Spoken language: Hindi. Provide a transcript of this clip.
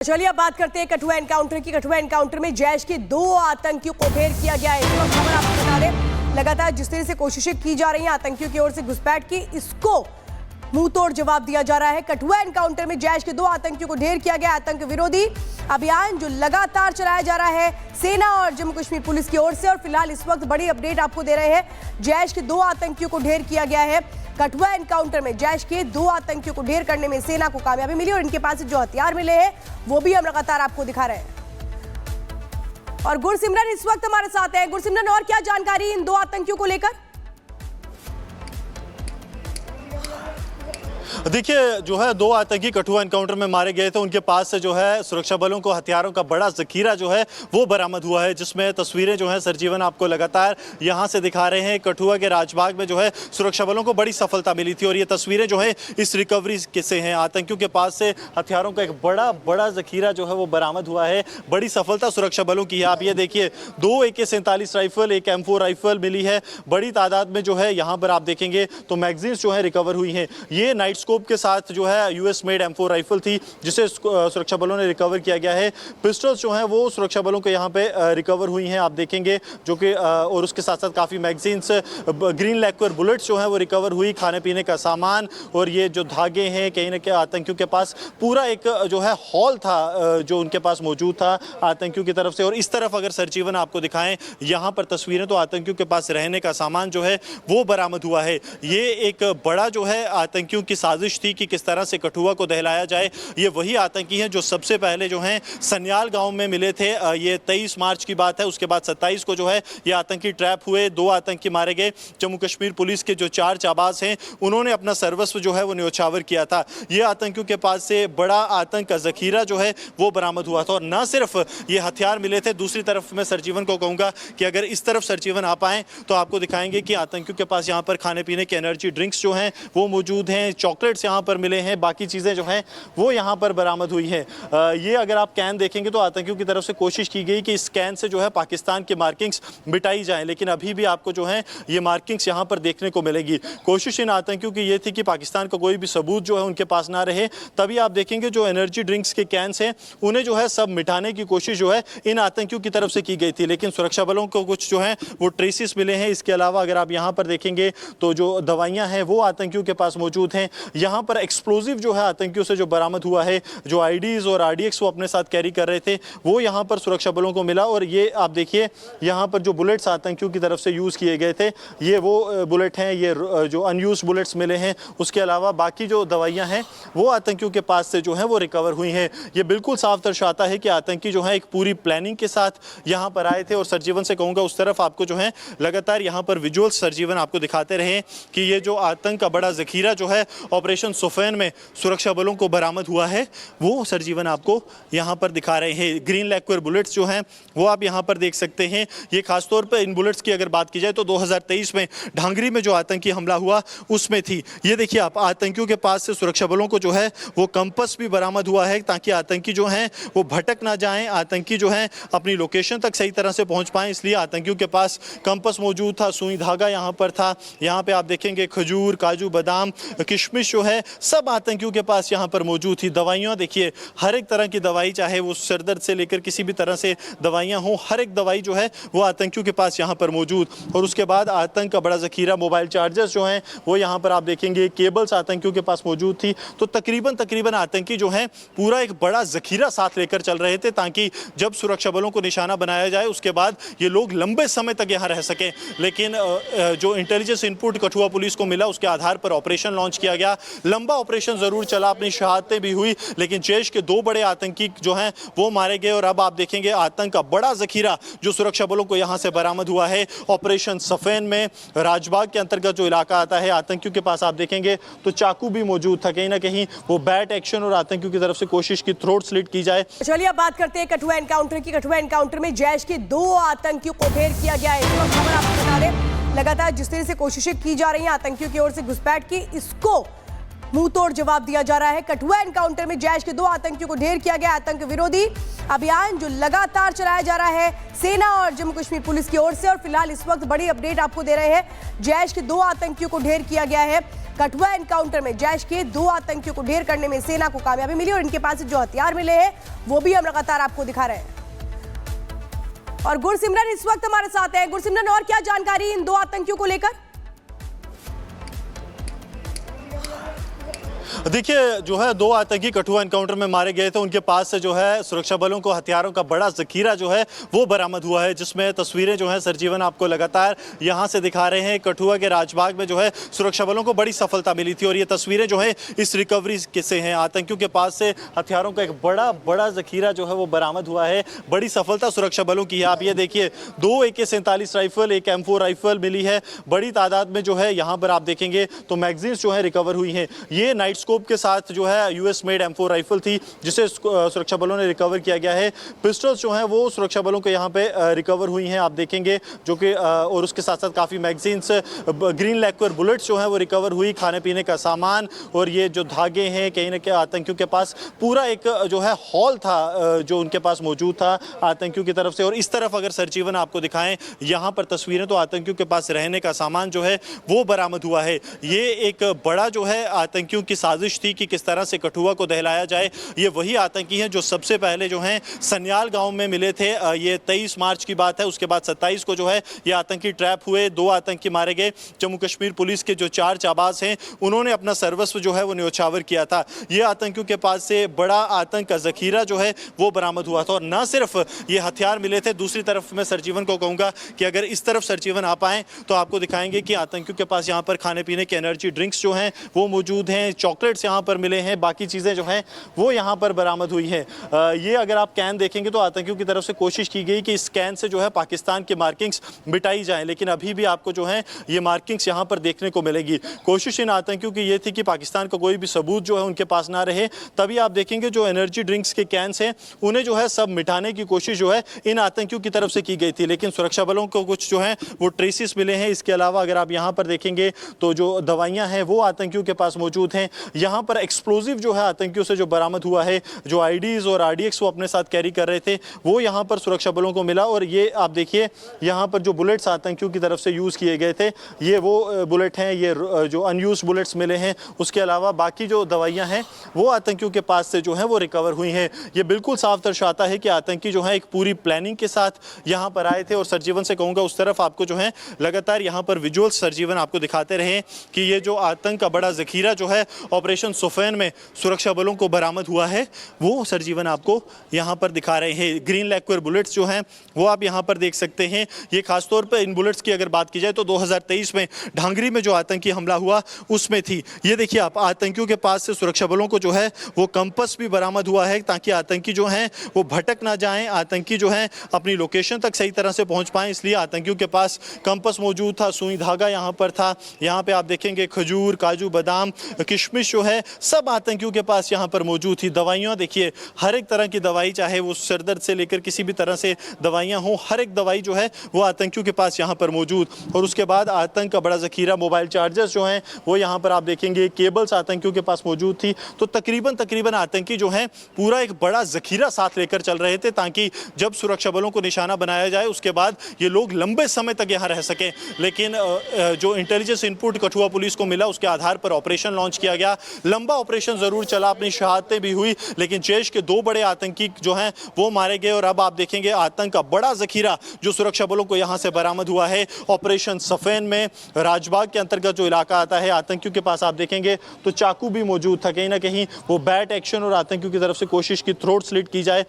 चलिए अब बात करते हैं कठुआ एनकाउंटर की। कठुआ एनकाउंटर में जैश के 2 आतंकियों को ढेर किया गया है। इस वक्त खबर आपको बता दें, लगातार जिस तरह से कोशिशें की जा रही हैं आतंकियों की ओर से घुसपैठ की, इसको मुंह तोड़ जवाब दिया जा रहा है। कठुआ एनकाउंटर में जैश के 2 आतंकियों को ढेर किया गया। आतंक विरोधी अभियान जो लगातार चलाया जा रहा है सेना और जम्मू कश्मीर पुलिस की ओर से, और फिलहाल इस वक्त बड़ी अपडेट आपको दे रहे हैं। जैश के 2 आतंकियों को ढेर किया गया है। कठुआ एनकाउंटर में जैश के 2 आतंकियों को ढेर करने में सेना को कामयाबी मिली और इनके पास से जो हथियार मिले हैं वो भी हम लगातार आपको दिखा रहे हैं। और गुरसिमरन इस वक्त हमारे साथ है। गुरसिमरन, और क्या जानकारी इन 2 आतंकियों को लेकर? देखिए, जो है 2 आतंकी कठुआ एनकाउंटर में मारे गए थे, उनके पास से जो है सुरक्षा बलों को हथियारों का बड़ा जखीरा जो है वो बरामद हुआ है, जिसमें तस्वीरें जो है सरजीवन आपको लगातार यहां से दिखा रहे हैं। कठुआ के राजबाग में जो है सुरक्षा बलों को बड़ी सफलता मिली थी और ये तस्वीरें जो है इस रिकवरी से हैं। आतंकियों के पास से हथियारों का एक बड़ा जखीरा जो है वो बरामद हुआ है। बड़ी सफलता सुरक्षा बलों की है। आप ये देखिए, 2 AK-47 राइफल, एक M4 राइफल मिली है। बड़ी तादाद में जो है यहाँ पर आप देखेंगे तो मैगजीन्स जो है रिकवर हुई हैं। ये नाइट स्कोप के साथ जो है US मेड M4 राइफल थी, जिसे सुरक्षा बलों ने रिकवर किया गया है। पिस्टल्स जो हैं वो सुरक्षा बलों के यहाँ पे रिकवर हुई हैं, आप देखेंगे, जो कि और उसके साथ साथ काफ़ी मैगजीन्स, ग्रीन लैक्वर बुलेट्स जो हैं वो रिकवर हुई, खाने पीने का सामान, और ये जो धागे हैं, कहीं ना कहीं आतंकियों के पास पूरा एक जो है हॉल था जो उनके पास मौजूद था आतंकियों की तरफ से। और इस तरफ अगर सरजीवन आपको दिखाएं यहाँ पर तस्वीरें, तो आतंकियों के पास रहने का सामान जो है वो बरामद हुआ है। ये एक बड़ा जो है आतंकियों की साजिश थी कि किस तरह से कठुआ को दहलाया जाए। ये वही आतंकी हैं जो सबसे पहले जो हैं सन्याल गांव में मिले थे। ये 23 मार्च की बात है। उसके बाद 27 को जो है ये आतंकी ट्रैप हुए, 2 आतंकी मारे गए। जम्मू कश्मीर पुलिस के जो 4 जाबाज हैं उन्होंने अपना सर्वस्व जो है वो न्योछावर किया था। ये आतंकियों के पास से बड़ा आतंक का जखीरा जो है वो बरामद हुआ था। और न सिर्फ ये हथियार मिले थे, दूसरी तरफ मैं सरजीवन को कहूँगा कि अगर इस तरफ सरजीवन आ पाएँ तो आपको दिखाएंगे कि आतंकियों के पास यहाँ पर खाने पीने के एनर्जी ड्रिंक्स जो हैं वो मौजूद हैं, चॉकलेट्स यहाँ पर मिले हैं, बाकी चीज़ें जो हैं वो यहाँ पर बरामद हुई हैं। ये अगर आप कैन देखेंगे तो आतंकियों की तरफ से कोशिश की गई कि इस कैन से जो है पाकिस्तान की मार्किंग्स मिटाई जाएं, लेकिन अभी भी आपको जो है ये मार्किंग्स यहाँ पर देखने को मिलेगी। कोशिश इन आतंकियों की ये थी कि पाकिस्तान का कोई भी सबूत जो है उनके पास ना रहे। तभी आप देखेंगे जो एनर्जी ड्रिंक्स के कैंस हैं उन्हें जो है सब मिटाने की कोशिश जो है इन आतंकियों की तरफ से की गई थी, लेकिन सुरक्षा बलों को कुछ जो है वो ट्रेसिस मिले हैं। इसके अलावा अगर आप यहाँ पर देखेंगे तो जो दवाइयाँ हैं वो आतंकियों के पास मौजूद हैं। यहाँ पर एक्सप्लोजिव जो है आतंकियों से जो बरामद हुआ है, जो IDs और RDX वो अपने साथ कैरी कर रहे थे, वो यहाँ पर सुरक्षा बलों को मिला। और ये आप देखिए यहाँ पर जो बुलेट्स आतंकियों की तरफ से यूज़ किए गए थे, ये वो बुलेट हैं, ये जो अनयूज्ड बुलेट्स मिले हैं। उसके अलावा बाकी जो दवाइयाँ हैं वो आतंकियों के पास से जो हैं वो रिकवर हुई हैं। ये बिल्कुल साफ दर्शाता है कि आतंकी जो है एक पूरी प्लानिंग के साथ यहाँ पर आए थे। और सरजीवन से कहूँगा उस तरफ आपको जो है लगातार यहाँ पर विजुअल्स सरजीवन आपको दिखाते रहे कि ये जो आतंक का बड़ा जखीरा जो है ऑपरेशन सुफैन में सुरक्षा बलों को बरामद हुआ है वो सरजीवन आपको यहाँ पर दिखा रहे हैं। ग्रीन लैक्वर बुलेट्स जो हैं वो आप यहाँ पर देख सकते हैं। ये खासतौर पर इन बुलेट्स की अगर बात की जाए तो 2023 में ढांगरी में जो आतंकी हमला हुआ उसमें थी। ये देखिए आप, आतंकियों के पास से सुरक्षा बलों को जो है वो कंपस भी बरामद हुआ है, ताकि आतंकी जो हैं वो भटक ना जाएं, आतंकी जो हैं अपनी लोकेशन तक सही तरह से पहुँच पाएँ। इसलिए आतंकियों के पास कंपस मौजूद था, सुई धागा यहाँ पर था। यहाँ पर आप देखेंगे खजूर, काजू, बादाम, किशमिश जो है सब आतंकियों के पास यहाँ पर मौजूद थी। दवाइयाँ देखिए, हर एक तरह की दवाई, चाहे वो सरदर्द से लेकर किसी भी तरह से दवाइयाँ हों, हर एक दवाई जो है वो आतंकियों के पास यहाँ पर मौजूद। और उसके बाद आतंक का बड़ा जखीरा, मोबाइल चार्जर्स जो हैं वो यहाँ पर आप देखेंगे, केबल्स आतंकियों के पास मौजूद थी। तो तकरीबन आतंकी जो हैं पूरा एक बड़ा जखीरा साथ लेकर चल रहे थे, ताकि जब सुरक्षा बलों को निशाना बनाया जाए उसके बाद ये लोग लंबे समय तक यहाँ रह सकें। लेकिन जो इंटेलिजेंस इनपुट कठुआ पुलिस को मिला उसके आधार पर ऑपरेशन लॉन्च किया गया। लंबा ऑपरेशन जरूर चला, अपनी शहादतें भी हुई, लेकिन जैश के 2 बड़े आतंकी जो हैं वो मारे गए। और अब आप देखेंगे आतंक का बड़ा जखीरा जो सुरक्षा बलों को यहां से बरामद हुआ है ऑपरेशन सफेन में। राजबाग के अंतर्गत जो इलाका आता है, आतंकियों के पास आप देखेंगे तो चाकू भी मौजूद था। कहीं ना कहीं वो बैट एक्शन और आतंकियों की तरफ से कोशिश की थ्रोट स्लिट की जाए। चलिए अब बात करते हैं कठुआ एनकाउंटर की। कठुआ एनकाउंटर में जैश के 2 आतंकियों को ढेर किया गया है। इस वक्त खबर आपको बता दें, लगातार जिस तरह से कोशिशें की जा रही हैं आतंकियों की ओर से घुसपैठ की, इसको मुंह तोड़ जवाब दिया जा रहा है। कठुआ एनकाउंटर में जैश के 2 आतंकियों को ढेर किया गया। आतंक विरोधी अभियान जो लगातार चलाया जा रहा है सेना और जम्मू कश्मीर पुलिस की ओर से, और फिलहाल इस वक्त बड़ी अपडेट आपको दे रहे हैं। जैश के 2 आतंकियों को ढेर किया गया है। कठुआ एनकाउंटर में जैश के 2 आतंकियों को ढेर करने में सेना को कामयाबी मिली और इनके पास से जो हथियार मिले हैं वो भी हम लगातार आपको दिखा रहे हैं। और गुरसिमरन इस वक्त हमारे साथ है। गुरसिमरन, और क्या जानकारी इन 2 आतंकियों को लेकर? देखिए, जो है 2 आतंकी कठुआ एनकाउंटर में मारे गए थे, उनके पास से जो है सुरक्षा बलों को हथियारों का बड़ा जखीरा जो है वो बरामद हुआ है, जिसमें तस्वीरें जो है सरजीवन आपको लगातार यहां से दिखा रहे हैं। कठुआ के राजबाग में जो है सुरक्षा बलों को बड़ी सफलता मिली थी और ये तस्वीरें जो है इस रिकवरी से हैं। आतंकियों के पास से हथियारों का एक बड़ा जखीरा जो है वो बरामद हुआ है। बड़ी सफलता सुरक्षा बलों की है। आप ये देखिए, 2 AK-47 राइफल, एक M4 राइफल मिली है। बड़ी तादाद में जो है यहाँ पर आप देखेंगे तो मैगजीन्स जो है रिकवर हुई हैं। ये नाइट स्कोप के साथ जो है US मेड M4 राइफल थी, जिसे सुरक्षा बलों ने रिकवर किया गया है। पिस्टल्स जो हैं वो सुरक्षा बलों के यहाँ पे रिकवर हुई हैं, आप देखेंगे, जो कि और उसके साथ साथ काफ़ी मैगजीन्स, ग्रीन लैक्वर बुलेट्स जो हैं वो रिकवर हुई, खाने पीने का सामान, और ये जो धागे हैं, कहीं ना कहीं आतंकियों के पास पूरा एक जो है हॉल था जो उनके पास मौजूद था आतंकियों की तरफ से। और इस तरफ अगर सरजीवन आपको दिखाएं यहाँ पर तस्वीरें, तो आतंकियों के पास रहने का सामान जो है वो बरामद हुआ है। ये एक बड़ा जो है आतंकियों की साजिश थी कि किस तरह से कठुआ को दहलाया जाए। ये वही आतंकी हैं जो सबसे पहले जो हैं सन्याल गांव में मिले थे। ये 23 मार्च की बात है। उसके बाद 27 को जो है ये आतंकी ट्रैप हुए, 2 आतंकी मारे गए। जम्मू कश्मीर पुलिस के जो 4 जाबाज हैं उन्होंने अपना सर्वस्व जो है वो न्योछावर किया था। ये आतंकियों के पास से बड़ा आतंक का जखीरा जो है वो बरामद हुआ था। और न सिर्फ ये हथियार मिले थे, दूसरी तरफ मैं सरजीवन को कहूँगा कि अगर इस तरफ सरजीवन आ पाएँ तो आपको दिखाएंगे कि आतंकियों के पास यहाँ पर खाने पीने के एनर्जी ड्रिंक्स जो हैं वो मौजूद हैं, चॉकलेट्स यहाँ पर मिले हैं, बाकी चीज़ें जो हैं वो यहाँ पर बरामद हुई हैं। ये अगर आप कैन देखेंगे तो आतंकियों की तरफ से कोशिश की गई कि इस कैन से जो है पाकिस्तान की मार्किंग्स मिटाई जाएं, लेकिन अभी भी आपको जो है ये मार्किंग्स यहाँ पर देखने को मिलेगी। कोशिश इन आतंकियों की ये थी कि पाकिस्तान का कोई भी सबूत जो है उनके पास ना रहे। तभी आप देखेंगे जो एनर्जी ड्रिंक्स के कैंस हैं उन्हें जो है सब मिटाने की कोशिश जो है इन आतंकियों की तरफ से की गई थी, लेकिन सुरक्षा बलों को कुछ जो है वो ट्रेसिस मिले हैं। इसके अलावा अगर आप यहाँ पर देखेंगे तो जो दवाइयाँ हैं वो आतंकियों के पास मौजूद हैं। यहाँ पर एक्सप्लोजिव जो है आतंकियों से जो बरामद हुआ है, जो IDs और RDX वो अपने साथ कैरी कर रहे थे, वो यहाँ पर सुरक्षा बलों को मिला। और ये आप देखिए यहाँ पर जो बुलेट्स आतंकियों की तरफ से यूज़ किए गए थे, ये वो बुलेट हैं, ये जो अनयूज्ड बुलेट्स मिले हैं। उसके अलावा बाकी जो दवाइयाँ हैं वो आतंकियों के पास से जो हैं वो रिकवर हुई हैं। ये बिल्कुल साफ दर्शाता है कि आतंकी जो है एक पूरी प्लानिंग के साथ यहाँ पर आए थे। और सरजीवन से कहूँगा उस तरफ आपको जो है लगातार यहाँ पर विजुअल्स सरजीवन आपको दिखाते रहे कि ये जो आतंक का बड़ा जखीरा जो है ऑपरेशन सुफैन में सुरक्षा बलों को बरामद हुआ है वो सरजीवन आपको यहाँ पर दिखा रहे हैं। ग्रीन लैक्वर बुलेट्स जो हैं वो आप यहाँ पर देख सकते हैं। ये खासतौर पर इन बुलेट्स की अगर बात की जाए तो 2023 में ढांगरी में जो आतंकी हमला हुआ उसमें थी। ये देखिए आप, आतंकियों के पास से सुरक्षा बलों को जो है वो कंपस भी बरामद हुआ है, ताकि आतंकी जो हैं वो भटक ना जाएं, आतंकी जो हैं अपनी लोकेशन तक सही तरह से पहुँच पाएँ। इसलिए आतंकियों के पास कंपस मौजूद था, सुई धागा यहाँ पर था। यहाँ पर आप देखेंगे खजूर, काजू, बादाम, किशमिश जो है सब आतंकियों के पास यहाँ पर मौजूद थी। दवाइयाँ देखिए, हर एक तरह की दवाई, चाहे वो सरदर्द से लेकर किसी भी तरह से दवाइयाँ हों, हर एक दवाई जो है वो आतंकियों के पास यहाँ पर मौजूद। और उसके बाद आतंक का बड़ा जखीरा, मोबाइल चार्जर्स जो हैं वो यहाँ पर आप देखेंगे, केबल्स आतंकियों के पास मौजूद थी। तो तकरीबन आतंकी जो हैं पूरा एक बड़ा जखीरा साथ लेकर चल रहे थे, ताकि जब सुरक्षा बलों को निशाना बनाया जाए उसके बाद ये लोग लंबे समय तक यहाँ रह सकें। लेकिन जो इंटेलिजेंस इनपुट कठुआ पुलिस को मिला उसके आधार पर ऑपरेशन लॉन्च किया गया। लंबा ऑपरेशन जरूर चला, अपनी शहादतें भी हुई, लेकिन जैश के 2 बड़े आतंकी जो हैं वो मारे गए। और अब आप देखेंगे आतंक का बड़ा जखीरा जो सुरक्षा बलों को यहां से बरामद हुआ है ऑपरेशन सफेन में। राजबाग के अंतर्गत जो इलाका आता है, आतंकियों के पास आप देखेंगे तो चाकू भी मौजूद था। कहीं ना कहीं वो बैट एक्शन और आतंकियों की तरफ से कोशिश की थ्रोट स्लिट की जाए,